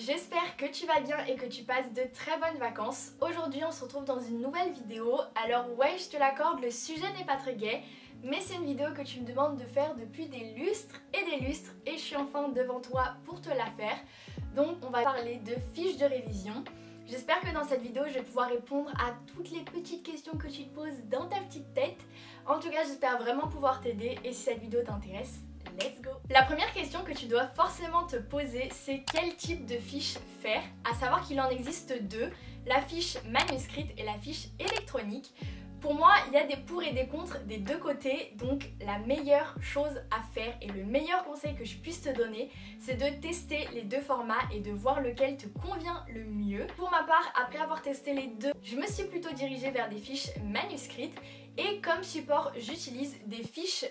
j'espère que tu vas bien et que tu passes de très bonnes vacances. Aujourd'hui on se retrouve dans une nouvelle vidéo. Alors ouais, je te l'accorde, le sujet n'est pas très gai, mais c'est une vidéo que tu me demandes de faire depuis des lustres et je suis enfin devant toi pour te la faire. Donc on va parler de fiches de révision. J'espère que dans cette vidéo je vais pouvoir répondre à toutes les petites questions que tu te poses dans ta petite tête. En tout cas j'espère vraiment pouvoir t'aider et si cette vidéo t'intéresse, let's go! La première question que tu dois forcément te poser, c'est quel type de fiche faire. À savoir qu'il en existe deux, la fiche manuscrite et la fiche électronique. Pour moi, il y a des pour et des contre des deux côtés, donc la meilleure chose à faire et le meilleur conseil que je puisse te donner, c'est de tester les deux formats et de voir lequel te convient le mieux. Pour ma part, après avoir testé les deux, je me suis plutôt dirigée vers des fiches manuscrites et comme support, j'utilise des fiches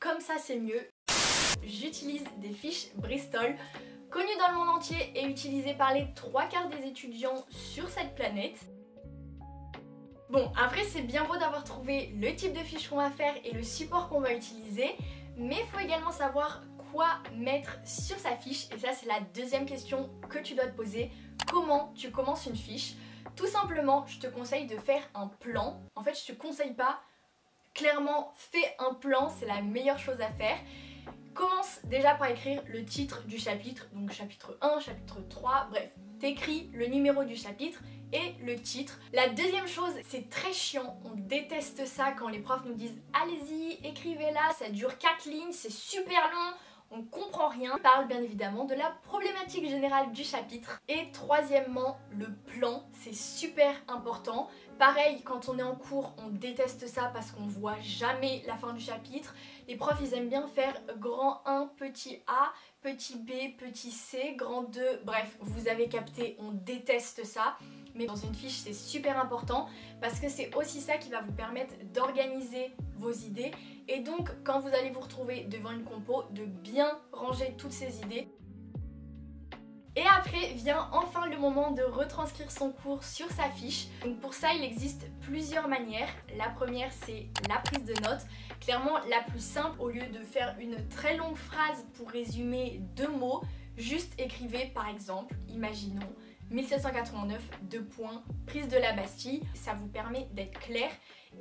comme ça, c'est mieux. J'utilise des fiches Bristol, connues dans le monde entier et utilisées par les 3/4 des étudiants sur cette planète. Bon, après c'est bien beau d'avoir trouvé le type de fiche qu'on va faire et le support qu'on va utiliser, mais il faut également savoir quoi mettre sur sa fiche et ça c'est la deuxième question que tu dois te poser. Comment tu commences une fiche? Tout simplement, je te conseille de faire un plan. En fait, je te conseille pas. Clairement, fais un plan, c'est la meilleure chose à faire. Commence déjà par écrire le titre du chapitre, donc chapitre 1, chapitre 3, bref. T'écris le numéro du chapitre et le titre. La deuxième chose, c'est très chiant, on déteste ça quand les profs nous disent « Allez-y, écrivez-la, ça dure 4 lignes, c'est super long ». On comprend rien. On parle bien évidemment de la problématique générale du chapitre. Et troisièmement, le plan, c'est super important. Pareil, quand on est en cours, on déteste ça parce qu'on voit jamais la fin du chapitre. Les profs, ils aiment bien faire grand 1, petit a, petit b, petit c, grand 2. Bref, vous avez capté, on déteste ça. Mais dans une fiche, c'est super important parce que c'est aussi ça qui va vous permettre d'organiser vos idées et donc quand vous allez vous retrouver devant une compo, de bien ranger toutes ces idées. Et après vient enfin le moment de retranscrire son cours sur sa fiche. Donc pour ça, il existe plusieurs manières. La première, c'est la prise de notes. Clairement, la plus simple, au lieu de faire une très longue phrase pour résumer 2 mots, juste écrivez par exemple, imaginons, 1789, 2 points, prise de la Bastille. Ça vous permet d'être clair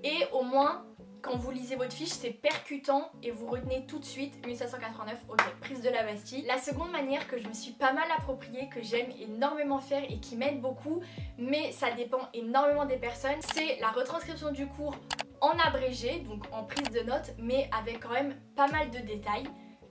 et au moins quand vous lisez votre fiche c'est percutant et vous retenez tout de suite 1789, ok, prise de la Bastille. La seconde manière que je me suis pas mal appropriée, que j'aime énormément faire et qui m'aide beaucoup, mais ça dépend énormément des personnes, c'est la retranscription du cours en abrégé, donc en prise de notes, mais avec quand même pas mal de détails.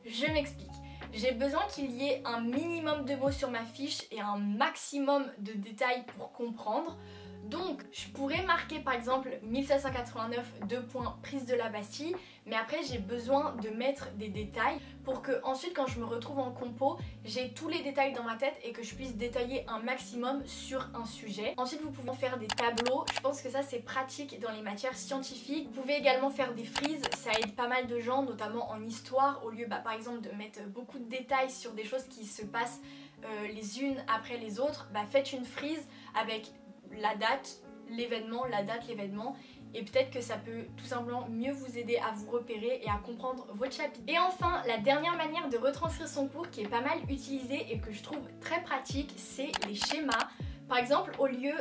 Je m'explique. J'ai besoin qu'il y ait un minimum de mots sur ma fiche et un maximum de détails pour comprendre. Donc je pourrais marquer par exemple 1789, 2 points, prise de la Bastille, mais après j'ai besoin de mettre des détails pour que ensuite quand je me retrouve en compo, j'ai tous les détails dans ma tête et que je puisse détailler un maximum sur un sujet. Ensuite vous pouvez faire des tableaux, je pense que ça c'est pratique dans les matières scientifiques. Vous pouvez également faire des frises, ça aide pas mal de gens, notamment en histoire, au lieu par exemple de mettre beaucoup de détails sur des choses qui se passent les unes après les autres, faites une frise avec la date, l'événement, et peut-être que ça peut tout simplement mieux vous aider à vous repérer et à comprendre votre chapitre. Et enfin, la dernière manière de retranscrire son cours qui est pas mal utilisée et que je trouve très pratique, c'est les schémas. Par exemple, au lieu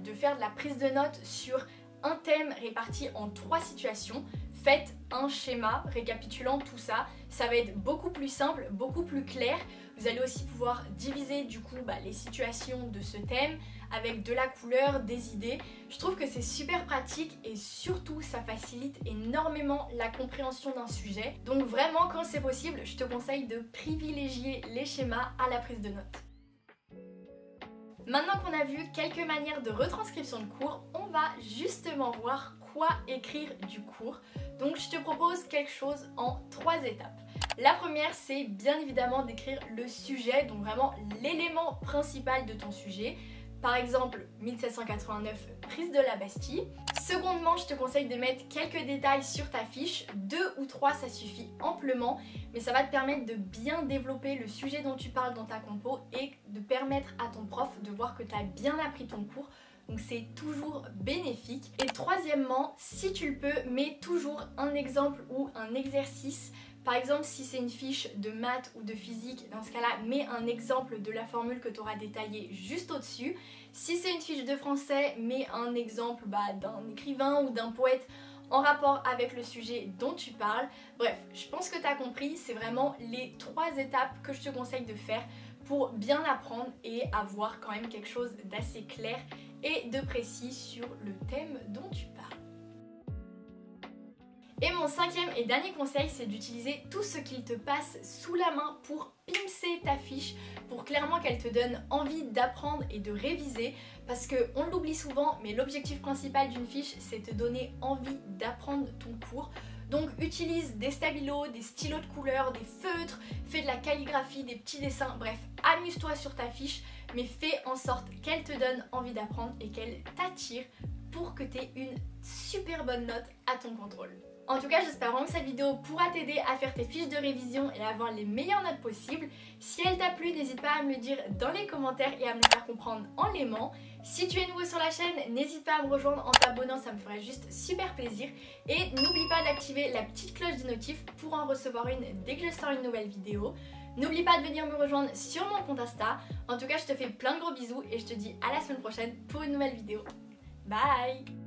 de faire de la prise de notes sur un thème réparti en 3 situations, faites un schéma récapitulant tout ça. Ça va être beaucoup plus simple, beaucoup plus clair. Vous allez aussi pouvoir diviser du coup les situations de ce thème avec de la couleur, des idées. Je trouve que c'est super pratique et surtout ça facilite énormément la compréhension d'un sujet. Donc vraiment quand c'est possible, je te conseille de privilégier les schémas à la prise de notes. Maintenant qu'on a vu quelques manières de retranscription de cours, on va justement voir quoi écrire du cours. Donc je te propose quelque chose en 3 étapes. La première, c'est bien évidemment d'écrire le sujet, donc vraiment l'élément principal de ton sujet. Par exemple, 1789, prise de la Bastille. Secondement, je te conseille de mettre quelques détails sur ta fiche. 2 ou 3, ça suffit amplement, mais ça va te permettre de bien développer le sujet dont tu parles dans ta compo et de permettre à ton prof de voir que tu as bien appris ton cours. Donc c'est toujours bénéfique. Et troisièmement, si tu le peux, mets toujours un exemple ou un exercice Par exemple, si c'est une fiche de maths ou de physique, dans ce cas-là, mets un exemple de la formule que tu auras détaillée juste au-dessus. Si c'est une fiche de français, mets un exemple d'un écrivain ou d'un poète en rapport avec le sujet dont tu parles. Bref, je pense que tu as compris, c'est vraiment les 3 étapes que je te conseille de faire pour bien apprendre et avoir quand même quelque chose d'assez clair et de précis sur le thème dont tu parles. Et mon 5e et dernier conseil, c'est d'utiliser tout ce qu'il te passe sous la main pour pincer ta fiche, pour clairement qu'elle te donne envie d'apprendre et de réviser, parce qu'on l'oublie souvent, mais l'objectif principal d'une fiche, c'est te donner envie d'apprendre ton cours. Donc utilise des stabilos, des stylos de couleur, des feutres, fais de la calligraphie, des petits dessins, bref, amuse-toi sur ta fiche, mais fais en sorte qu'elle te donne envie d'apprendre et qu'elle t'attire pour que tu aies une super bonne note à ton contrôle. En tout cas, j'espère vraiment que cette vidéo pourra t'aider à faire tes fiches de révision et à avoir les meilleures notes possibles. Si elle t'a plu, n'hésite pas à me le dire dans les commentaires et à me le faire comprendre en l'aimant. Si tu es nouveau sur la chaîne, n'hésite pas à me rejoindre en t'abonnant, ça me ferait juste super plaisir. Et n'oublie pas d'activer la petite cloche de notif pour en recevoir une dès que je sors une nouvelle vidéo. N'oublie pas de venir me rejoindre sur mon compte Insta. En tout cas, je te fais plein de gros bisous et je te dis à la semaine prochaine pour une nouvelle vidéo. Bye!